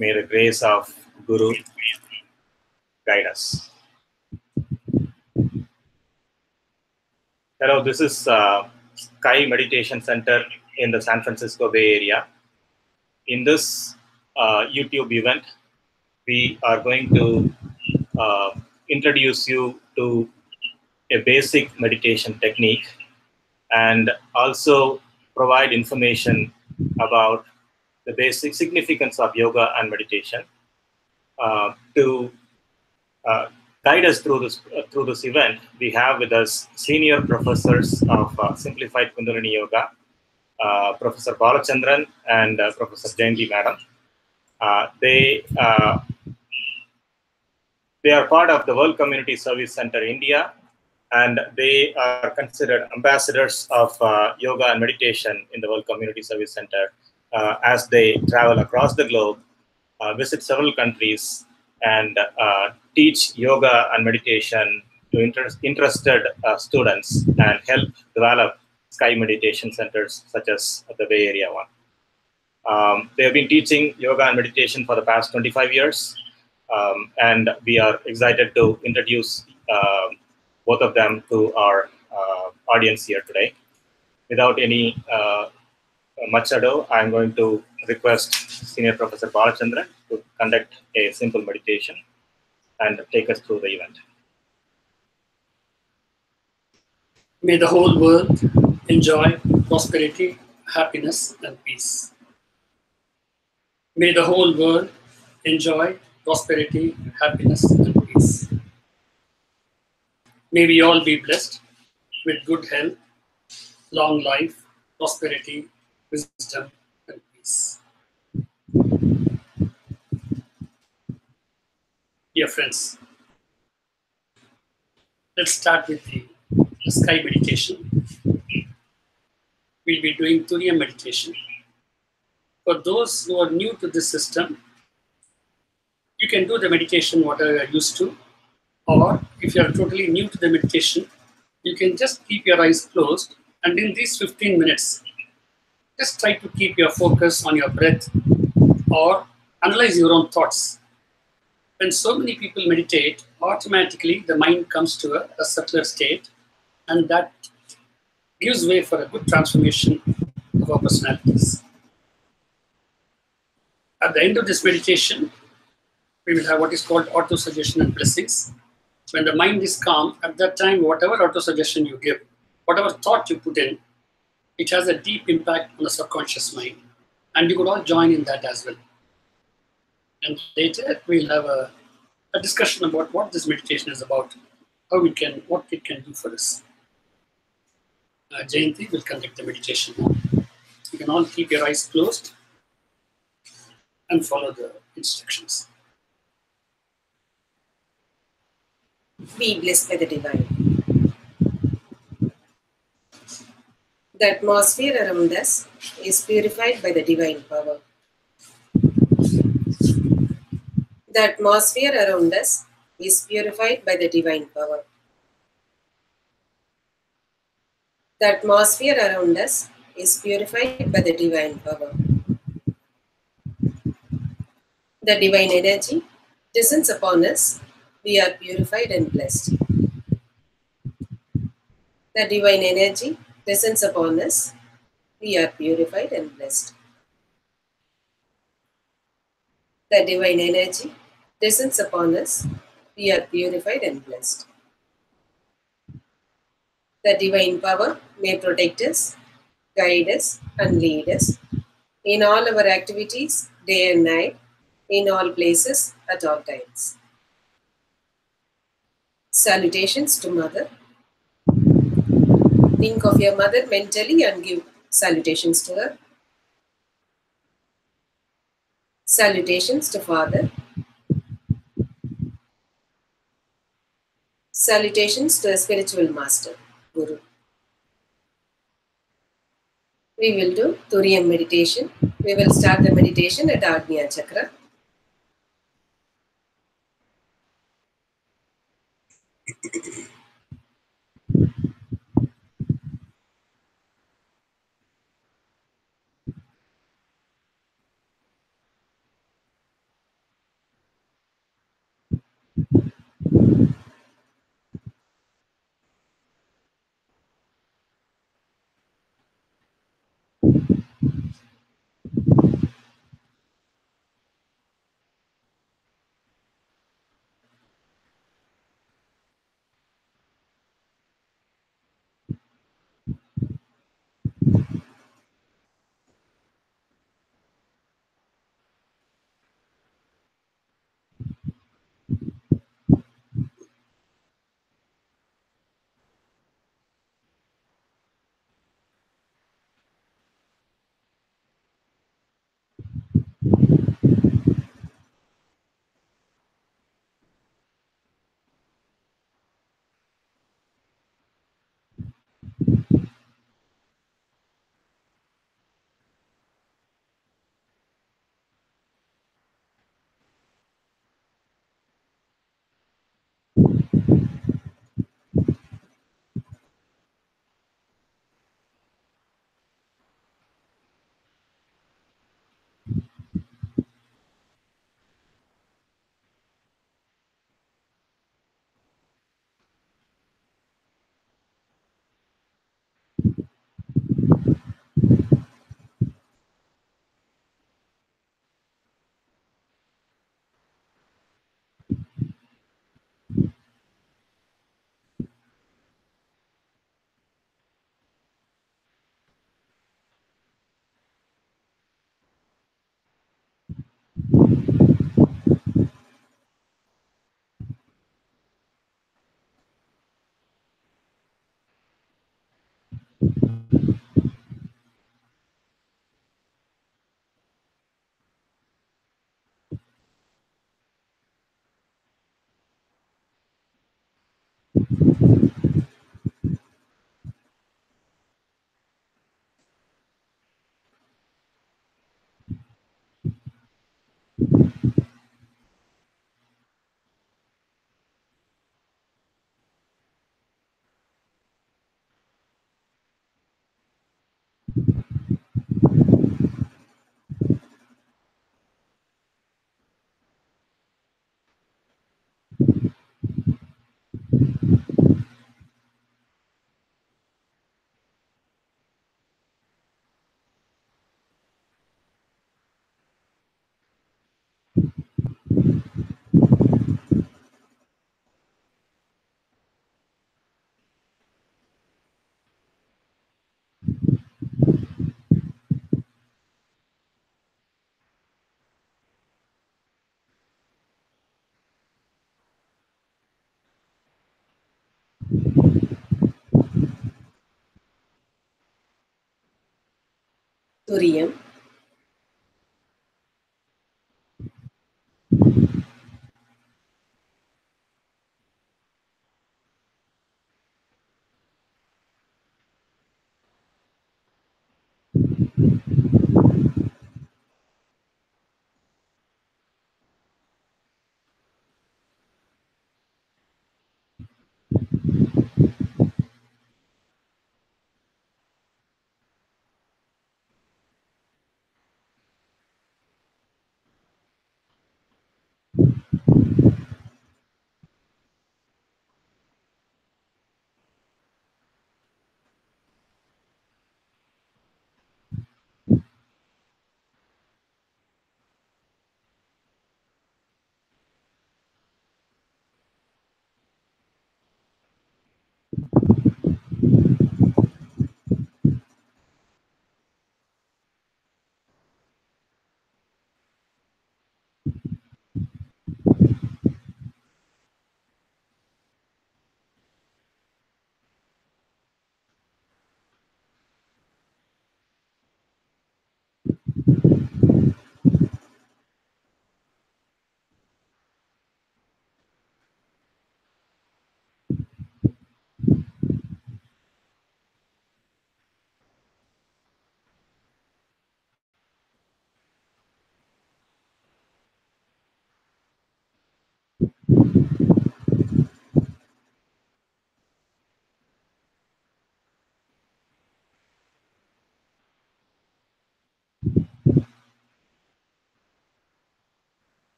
May the grace of Guru guide us. Hello, this is Sky Meditation Center in the San Francisco Bay Area. In this YouTube event, we are going to introduce you to a basic meditation technique and also provide information about the basic significance of yoga and meditation. To guide us through this event, we have with us senior professors of Simplified Kundalini Yoga, Professor Balachandran and Professor Jayanti Madam. They are part of the World Community Service Center India, and they are considered ambassadors of yoga and meditation in the World Community Service Center as they travel across the globe, visit several countries, and teach yoga and meditation to interested students and help develop Sky Meditation Centers such as the Bay Area one. They have been teaching yoga and meditation for the past 25 years, and we are excited to introduce both of them to our audience here today. Without any much ado, I'm going to request Senior Professor Balachandran to conduct a simple meditation and take us through the event. May the whole world enjoy prosperity, happiness, and peace. May the whole world enjoy prosperity, happiness, and peace. May we all be blessed with good health, long life, prosperity, wisdom, and peace. Dear friends, let's start with the Sky meditation. We'll be doing Turiya meditation. For those who are new to this system, you can do the meditation whatever you're used to, or if you're totally new to the meditation, you can just keep your eyes closed, and in these 15 minutes, just try to keep your focus on your breath or analyze your own thoughts. When so many people meditate, automatically the mind comes to a subtler state, and that gives way for a good transformation of our personalities. At the end of this meditation, we will have what is called auto-suggestion and blessings. When the mind is calm, at that time, whatever auto-suggestion you give, whatever thought you put in, it has a deep impact on the subconscious mind. And you could all join in that as well. And later, we'll have a discussion about what this meditation is about, what it can do for us. Jayanti will conduct the meditation now. You can all keep your eyes closed and follow the instructions. Be blessed by the divine. The atmosphere around us is purified by the divine power. The atmosphere around us is purified by the divine power. The atmosphere around us is purified by the divine power. The divine energy descends upon us. We are purified and blessed. The divine energy descends upon us. We are purified and blessed. The divine energy descends upon us. We are purified and blessed. The divine power may protect us, guide us, and lead us in all our activities, day and night, in all places, at all times. Salutations to Mother. Think of your mother mentally and give salutations to her. Salutations to Father. Salutations to a spiritual master, Guru. We will do Turiya meditation. We will start the meditation at Agnya Chakra. Thurium,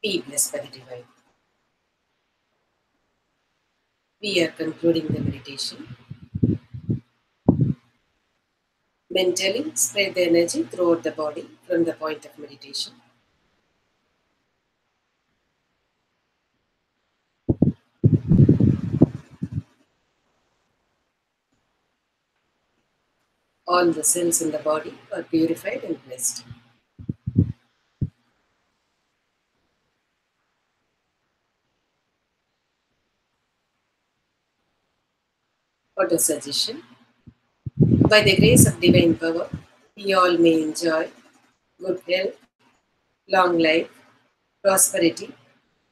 be blessed by the divine. We are concluding the meditation. Mentally spread the energy throughout the body from the point of meditation. All the cells in the body are purified and blessed. Auto-suggestion. By the grace of divine power, we all may enjoy good health, long life, prosperity,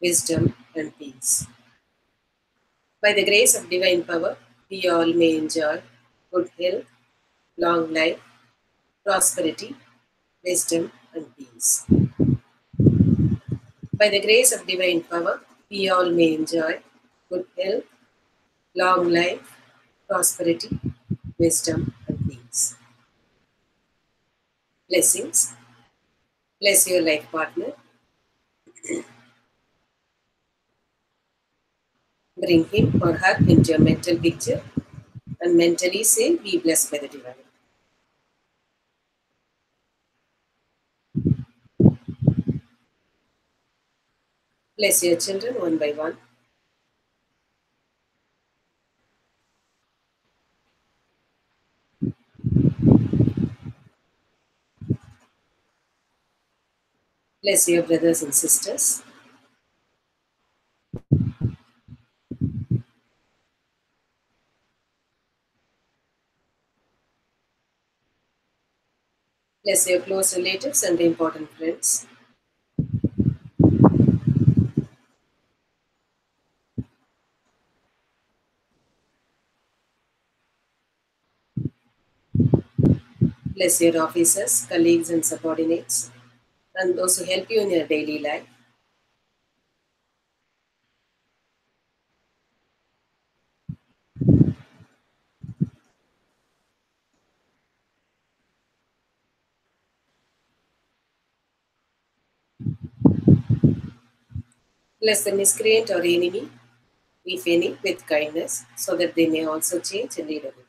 wisdom, and peace. By the grace of divine power, we all may enjoy good health, long life, prosperity, wisdom, and peace. By the grace of divine power, we all may enjoy good health, long life, prosperity, wisdom, and peace. Blessings. Bless your life partner. Bring him or her into your mental picture and mentally say, be blessed by the divine. Bless your children one by one. Bless your brothers and sisters. Bless your close relatives and the important friends. Bless your officers, colleagues, and subordinates, and those who help you in your daily life. Bless the miscreant or enemy, if any, with kindness, so that they may also change and lead a good life.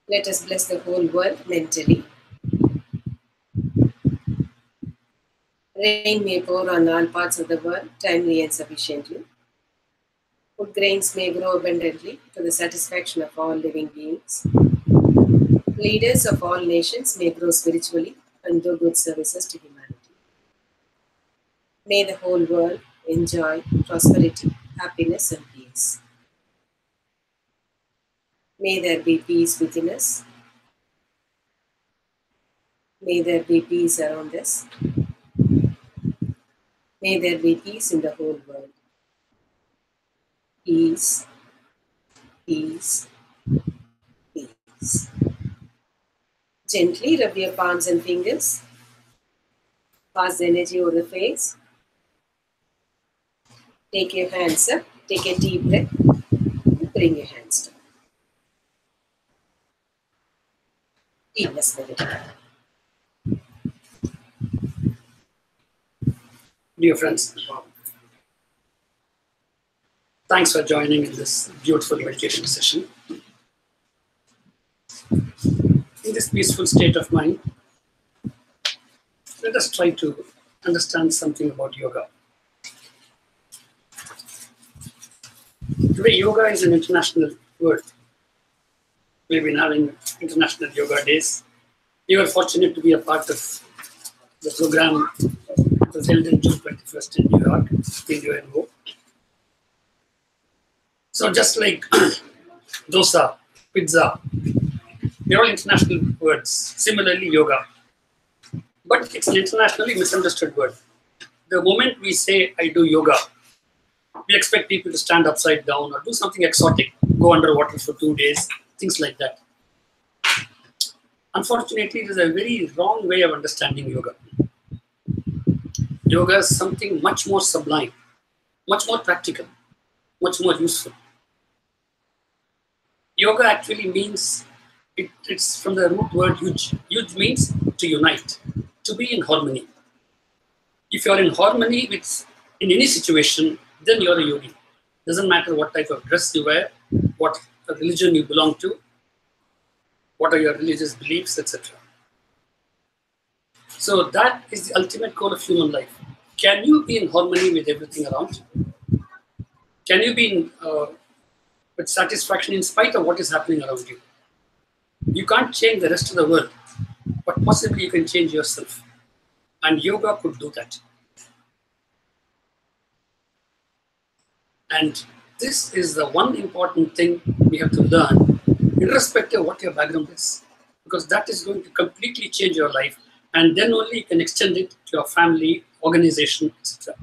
Let us bless the whole world mentally. Rain may pour on all parts of the world timely and sufficiently. Food grains may grow abundantly to the satisfaction of all living beings. Leaders of all nations may grow spiritually and do good services to humanity. May the whole world enjoy prosperity, happiness, and peace. May there be peace within us. May there be peace around us. May there be peace in the whole world. Peace, peace, peace. Gently rub your palms and fingers. Pass the energy over the face. Take your hands up. Take a deep breath. Bring your hands down. Deep breath. Dear friends, thanks for joining in this beautiful meditation session. In this peaceful state of mind, let us try to understand something about yoga. Today, yoga is an international word. We've been having International Yoga Days. We were fortunate to be a part of the program that was held in June 21st in New York, in. So just like dosa, pizza, they're all international words. Similarly, yoga. But it's an internationally misunderstood word. The moment we say, I do yoga, we expect people to stand upside down or do something exotic, go underwater for 2 days, things like that. Unfortunately, it is a very wrong way of understanding yoga. Yoga is something much more sublime, much more practical, much more useful. Yoga actually means, it's from the root word yuj. Yuj means to unite, to be in harmony. If you're in harmony with in any situation, then you're a yogi. Doesn't matter what type of dress you wear, what religion you belong to, what are your religious beliefs, etc. So that is the ultimate goal of human life. Can you be in harmony with everything around you? Can you be with satisfaction in spite of what is happening around you? You can't change the rest of the world, but possibly you can change yourself. And yoga could do that. And this is the one important thing we have to learn, irrespective of what your background is, because that is going to completely change your life, and then only you can extend it to your family, organization, etc.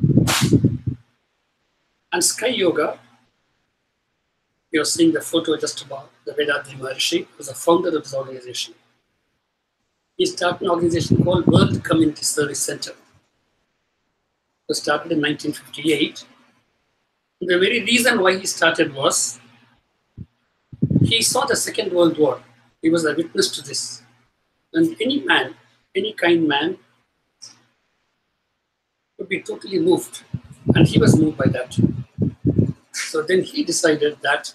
And Sky Yoga You're seeing the photo just above. The Vethathiri Maharshi was the founder of this organization. He started an organization called World Community Service Center. It was started in 1958. The very reason why he started was he saw the Second World War. He was a witness to this. And any man, any kind man, would be totally moved. And he was moved by that. So then he decided that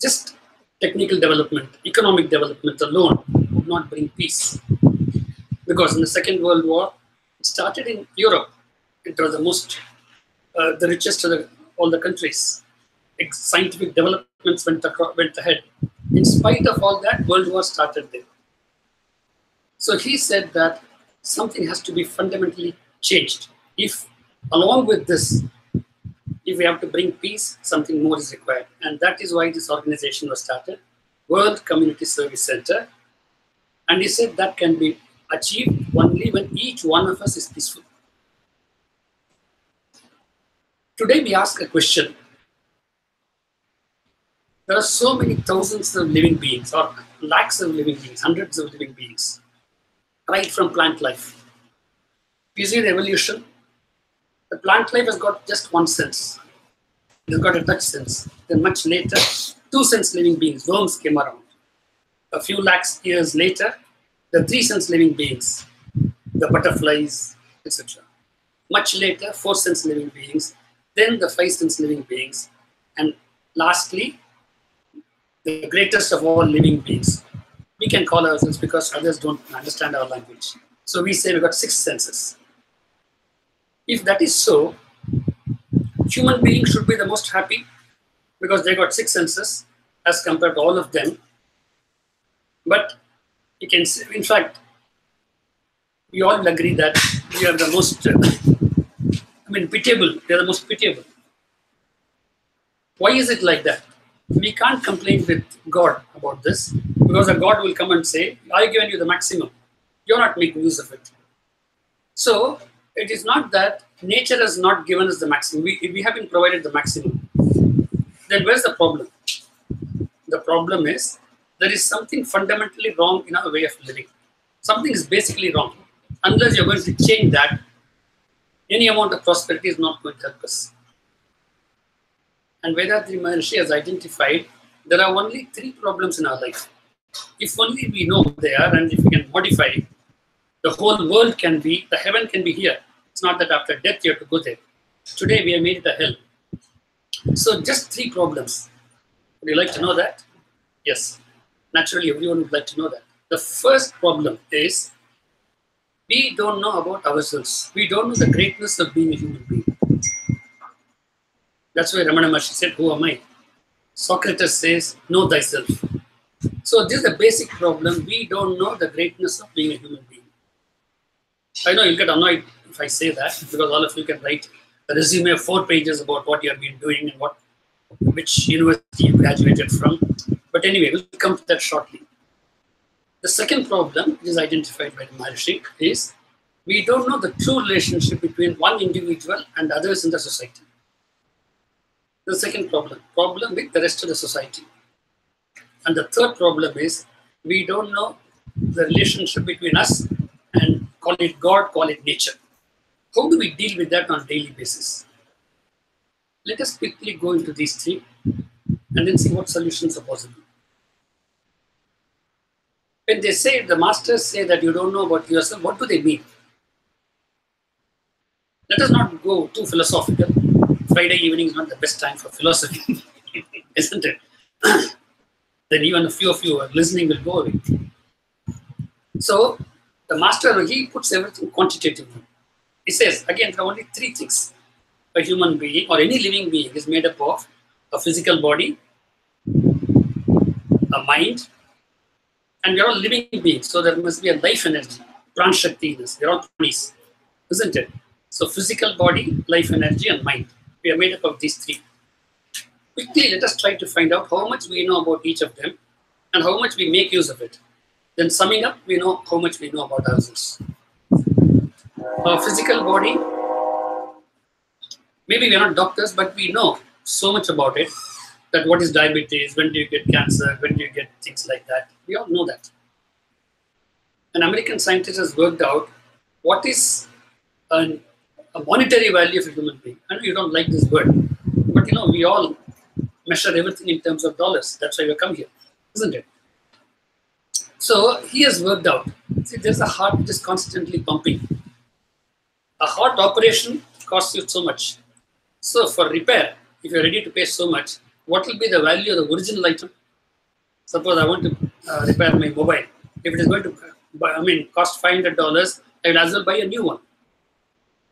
just technical development, economic development alone would not bring peace. Because in the Second World War, it started in Europe. It was the most, the richest of all the countries. Scientific developments went ahead. In spite of all that, World War started there. So he said that something has to be fundamentally changed. If, along with this, if we have to bring peace, something more is required. And that is why this organization was started, World Community Service Center. And he said that can be achieved only when each one of us is peaceful. Today we ask a question. There are so many thousands of living beings, or lakhs of living beings, hundreds of living beings, right from plant life. You see the evolution. The plant life has got just one sense. It has got a touch sense. Then much later, two sense living beings, worms, came around. A few lakhs years later, the three sense living beings, the butterflies, etc. Much later, four sense living beings, then the five sense living beings, and lastly, the greatest of all living beings. We can call ourselves because others don't understand our language. So we say we've got six senses. If that is so, human beings should be the most happy because they got six senses as compared to all of them. But you can say, in fact, we all agree that we are the most, pitiable. They are the most pitiable. Why is it like that? We can't complain with God about this because a God will come and say, I've given you the maximum. You're not making use of it. So it is not that nature has not given us the maximum. We have been provided the maximum. Then where's the problem? The problem is there is something fundamentally wrong in our way of living. Something is basically wrong. Unless you're going to change that, any amount of prosperity is not going to help us. And Vethathiri Maharshi has identified there are only three problems in our life. If only we know what they are and if we can modify it, the whole world can be, the heaven can be here. It's not that after death you have to go there. Today we have made it a hell. So just three problems. Would you like to know that? Yes. Naturally, everyone would like to know that. The first problem is we don't know about ourselves. We don't know the greatness of being a human being. That's why Ramana Maharshi said, who am I? Socrates says, know thyself. So this is the basic problem. We don't know the greatness of being a human being. I know you'll get annoyed if I say that because all of you can write a resume of 4 pages about what you have been doing and which university you graduated from. But anyway, we'll come to that shortly. The second problem, which is identified by the Maharshi, is we don't know the true relationship between one individual and others in the society. The second problem with the rest of the society. And the third problem is we don't know the relationship between us and call it God, call it nature. How do we deal with that on a daily basis? Let us quickly go into these three and then see what solutions are possible. When they say, the masters say that you don't know about yourself, what do they mean? Let us not go too philosophical. Friday evening is not the best time for philosophy, isn't it? Then even a few of you are listening will go away. So the master, he puts everything quantitatively. He says, again, there are only three things. A human being or any living being is made up of a physical body, a mind, and we are all living beings. So there must be a life energy, pran shakti in us. We are all pranis, isn't it? So physical body, life energy, and mind. We are made up of these three. Quickly, let us try to find out how much we know about each of them and how much we make use of it. Then summing up, we know how much we know about ourselves. Our physical body, maybe we are not doctors, but we know so much about it. that what is diabetes, when do you get cancer, when do you get things like that. We all know that. An American scientist has worked out what is a monetary value of a human being. I know you don't like this word, but we all measure everything in terms of dollars. That's why we come here, isn't it? So he has worked out. See, there's a heart which is constantly pumping. A heart operation costs you so much. So for repair, if you're ready to pay so much, what will be the value of the original item? Suppose I want to repair my mobile. If it is going to cost $500, I will as well buy a new one.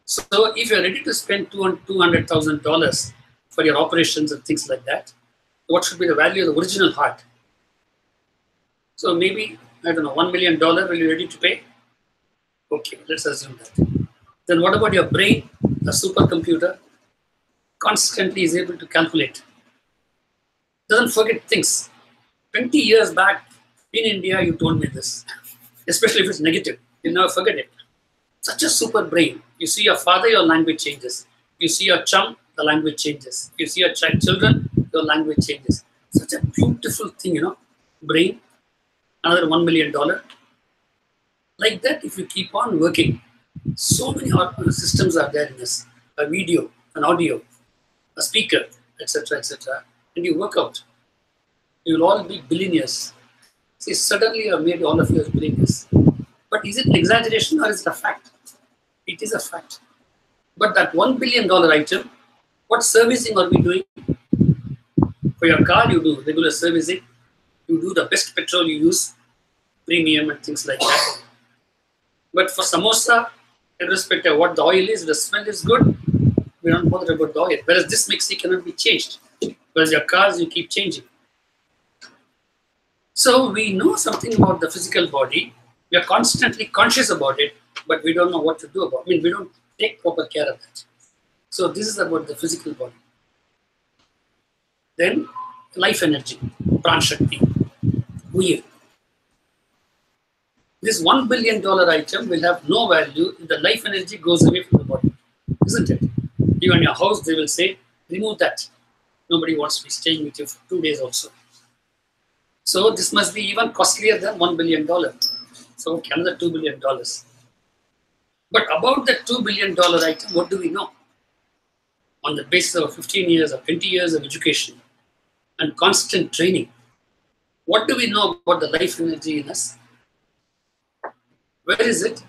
So if you're ready to spend $200,000 for your operations and things like that, what should be the value of the original heart? So maybe, I don't know, $1 million, will you ready to pay? Okay, let's assume that. Then what about your brain? A supercomputer constantly is able to calculate. Doesn't forget things. 20 years back in India, you told me this, especially if it's negative. You'll never forget it. Such a super brain. You see your father, your language changes. You see your chum, the language changes. You see your children, your language changes. Such a beautiful thing, brain. Another $1 million. Like that, if you keep on working, so many systems are there in this. A video, an audio, a speaker, etc., etc. And you work out. You will all be billionaires. See, suddenly you have made all of you as billionaires. But is it an exaggeration or is it a fact? It is a fact. But that $1 billion item, what servicing are we doing? For your car, you do regular servicing. You do the best petrol you use, premium and things like that. But for samosa, irrespective of what the oil is, the smell is good, we don't bother about the oil. Whereas this mixie cannot be changed. Whereas your cars, you keep changing. So we know something about the physical body. We are constantly conscious about it, but we don't know what to do about it. We don't take proper care of that. So this is about the physical body. Then life energy, pran shakti, weird. This $1 billion item will have no value if the life energy goes away from the body, isn't it? Even in your house, they will say, remove that. Nobody wants to be staying with you for 2 days also. So this must be even costlier than $1 billion. So another $2 billion. But about that $2 billion item, what do we know? On the basis of 15 years or 20 years of education and constant training, what do we know about the life energy in us? Where is it?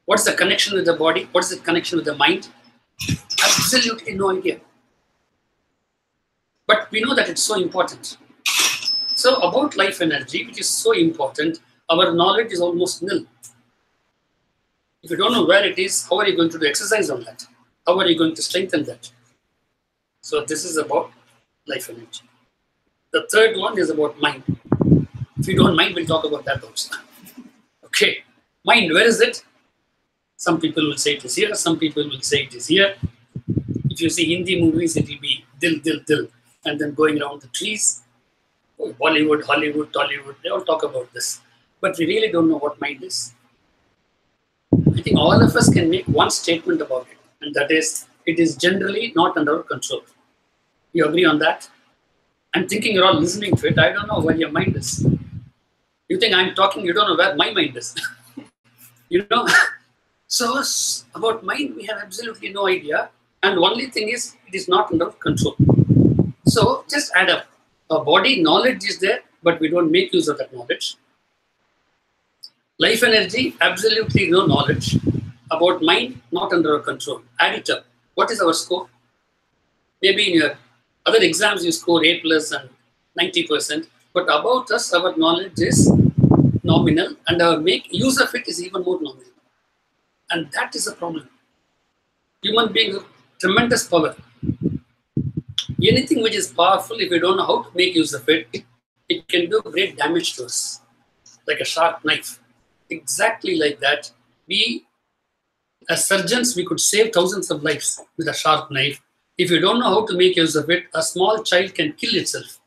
What's the connection with the body? What's the connection with the mind? Absolutely no idea. But we know that it's so important. So about life energy, which is so important, our knowledge is almost nil. If you don't know where it is, how are you going to do exercise on that? How are you going to strengthen that? So this is about life energy. The third one is about mind. If you don't mind, we'll talk about that also. Okay, mind, where is it? Some people will say it is here, some people will say it is here. If you see Hindi movies, it will be dil, dil, dil, and then going around the trees. Oh, Bollywood, Hollywood, Tollywood, they all talk about this. But we really don't know what mind is. I think all of us can make one statement about it, and that is, it is generally not under our control. You agree on that? I'm thinking you're all listening to it. I don't know where your mind is. You think I'm talking, you don't know where my mind is. So about mind, we have absolutely no idea. And only thing is, it is not under control. So just add up. Our body knowledge is there, but we don't make use of that knowledge. Life energy, absolutely no knowledge. About mind, not under our control. Add it up. What is our score? Maybe in your other exams, you score A+ and 90%. But about us, our knowledge is nominal, and our make use of it is even more nominal. And that is a problem. Human beings have tremendous power. Anything which is powerful, if we don't know how to make use of it, it can do great damage to us, like a sharp knife. Exactly like that. We, as surgeons, we could save thousands of lives with a sharp knife. If you don't know how to make use of it, a small child can kill itself.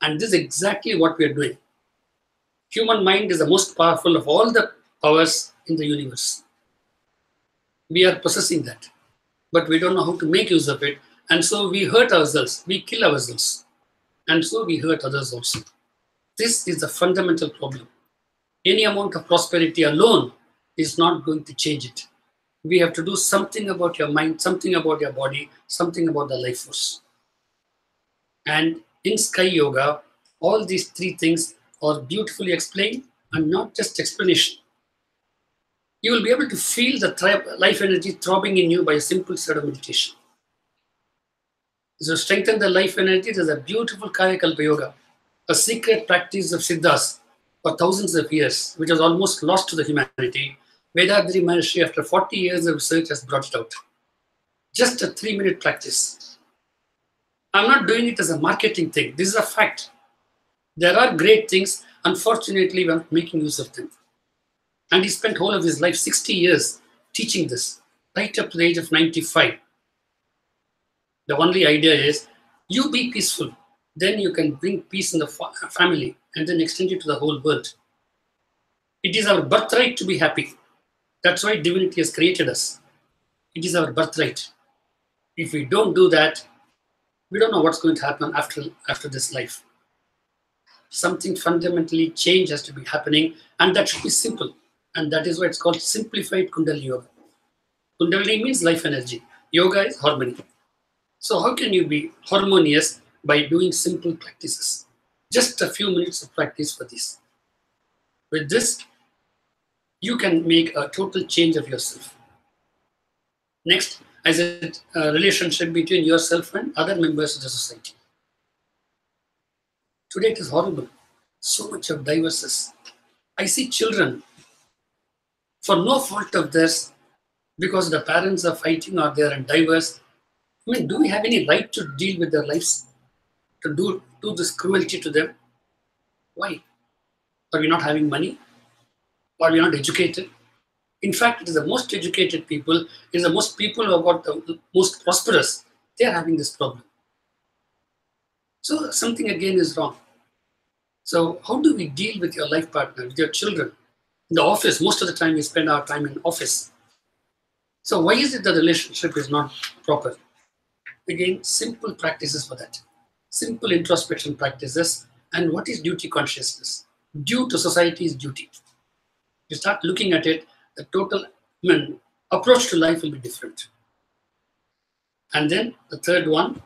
And this is exactly what we are doing. Human mind is the most powerful of all the powers in the universe. We are possessing that, but we don't know how to make use of it. And so we hurt ourselves, we kill ourselves, and so we hurt others also. This is the fundamental problem. Any amount of prosperity alone is not going to change it. We have to do something about your mind, something about your body, something about the life force. And in Sky Yoga, all these three things are beautifully explained and not just explanation. You will be able to feel the life energy throbbing in you by a simple set of meditation. So strengthen the life energy. There's a beautiful Kayakalpa Yoga, a secret practice of Siddhas for thousands of years, which was almost lost to the humanity. Vethathiri Maharshi, after 40 years of research, has brought it out. Just a 3-minute practice. I'm not doing it as a marketing thing. This is a fact. There are great things. Unfortunately, we're not making use of them. And he spent whole of his life, 60 years, teaching this, right up to the age of 95. The only idea is, you be peaceful. Then you can bring peace in the family and then extend it to the whole world. It is our birthright to be happy. That's why divinity has created us. It is our birthright. If we don't do that, we don't know what's going to happen after this life. Something fundamentally change has to be happening, and that should be simple. And that is why it's called simplified Kundalini Yoga. Kundalini means life energy. Yoga is harmony. So how can you be harmonious by doing simple practices? Just a few minutes of practice for this. With this, you can make a total change of yourself. Next, I said relationship between yourself and other members of the society. Today it is horrible. So much of diverseness. I see children, for no fault of theirs, because the parents are fighting or they are diverse. I mean, do we have any right to deal with their lives? To do this cruelty to them? Why? Are we not having money? Are we not educated? In fact, it is the most educated people, it is the most people who have got the most prosperous. They are having this problem. So something again is wrong. So how do we deal with your life partner, with your children? In the office, most of the time we spend our time in office. So why is it that the relationship is not proper? Again, simple practices for that. Simple introspection practices. And what is duty consciousness? Due to society is duty. You start looking at it, the total approach to life will be different. And then the third one,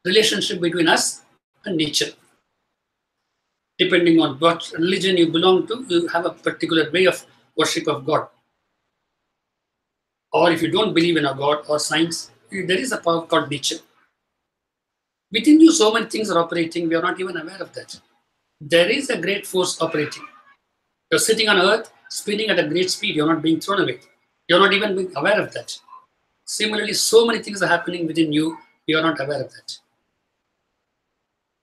relationship between us and nature. Depending on what religion you belong to, you have a particular way of worship of God. Or if you don't believe in a God or science, there is a power called nature. Within you, so many things are operating, we are not even aware of that. There is a great force operating. You're sitting on earth, spinning at a great speed, you're not being thrown away. You're not even being aware of that. Similarly, so many things are happening within you, you're not aware of that.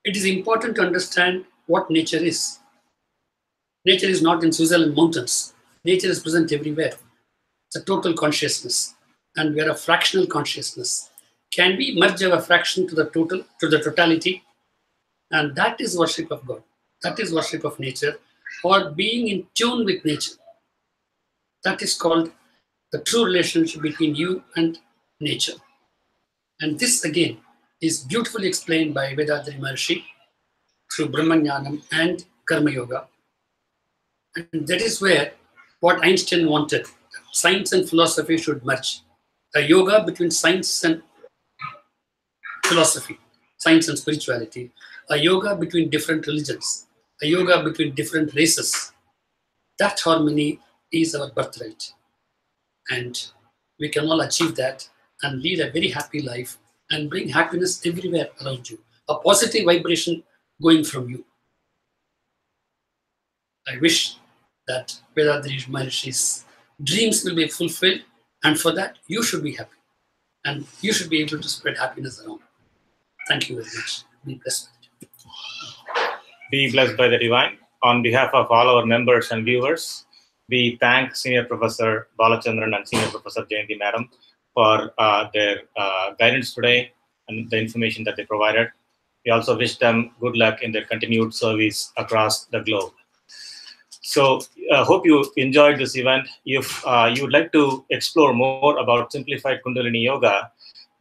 It is important to understand what nature is. Nature is not in Switzerland mountains. Nature is present everywhere. It's a total consciousness. And we are a fractional consciousness. Can we merge our fraction to the total, to the totality? And that is worship of God. That is worship of nature, or being in tune with nature. That is called the true relationship between you and nature. And this again is beautifully explained by Vethathiri Maharshi through Brahmajnanam and Karma Yoga. And that is where what Einstein wanted, science and philosophy should merge. A yoga between science and philosophy, science and spirituality, a yoga between different religions, a yoga between different races. That harmony is our birthright. And we can all achieve that and lead a very happy life and bring happiness everywhere around you. A positive vibration going from you. I wish that Vethathiri Maharshi's dreams will be fulfilled, and for that you should be happy. And you should be able to spread happiness around. Thank you very much. Be blessed. Be blessed by the divine. On behalf of all our members and viewers, we thank Senior Professor Balachandran and Senior Professor Jayanti Madam for their guidance today and the information that they provided. We also wish them good luck in their continued service across the globe. So hope you enjoyed this event. If you would like to explore more about simplified Kundalini Yoga,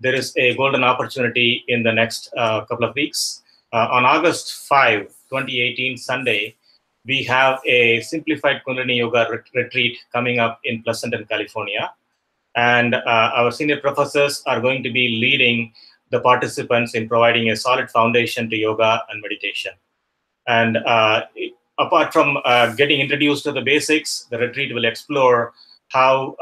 there is a golden opportunity in the next couple of weeks. On August 5, 2018, Sunday, we have a simplified Kundalini Yoga retreat coming up in Pleasanton, California. And our senior professors are going to be leading the participants in providing a solid foundation to yoga and meditation. And apart from getting introduced to the basics, the retreat will explore how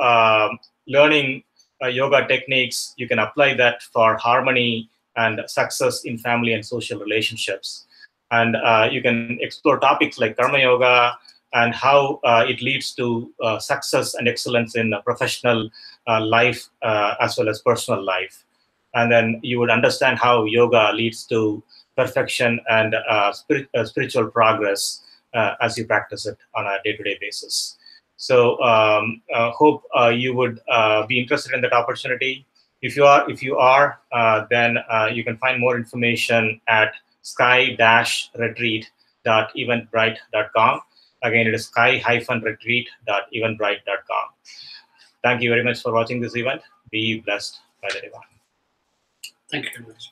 learning yoga techniques, you can apply that for harmony and success in family and social relationships. And you can explore topics like karma yoga and how it leads to success and excellence in professional life as well as personal life. And then you would understand how yoga leads to perfection and spiritual progress as you practice it on a day-to-day basis. So hope you would be interested in that opportunity. If you are, then you can find more information at sky-retreat.eventbrite.com. Again, it is sky-retreat.eventbrite.com. Thank you very much for watching this event. Be blessed by the divine. Thank you very much.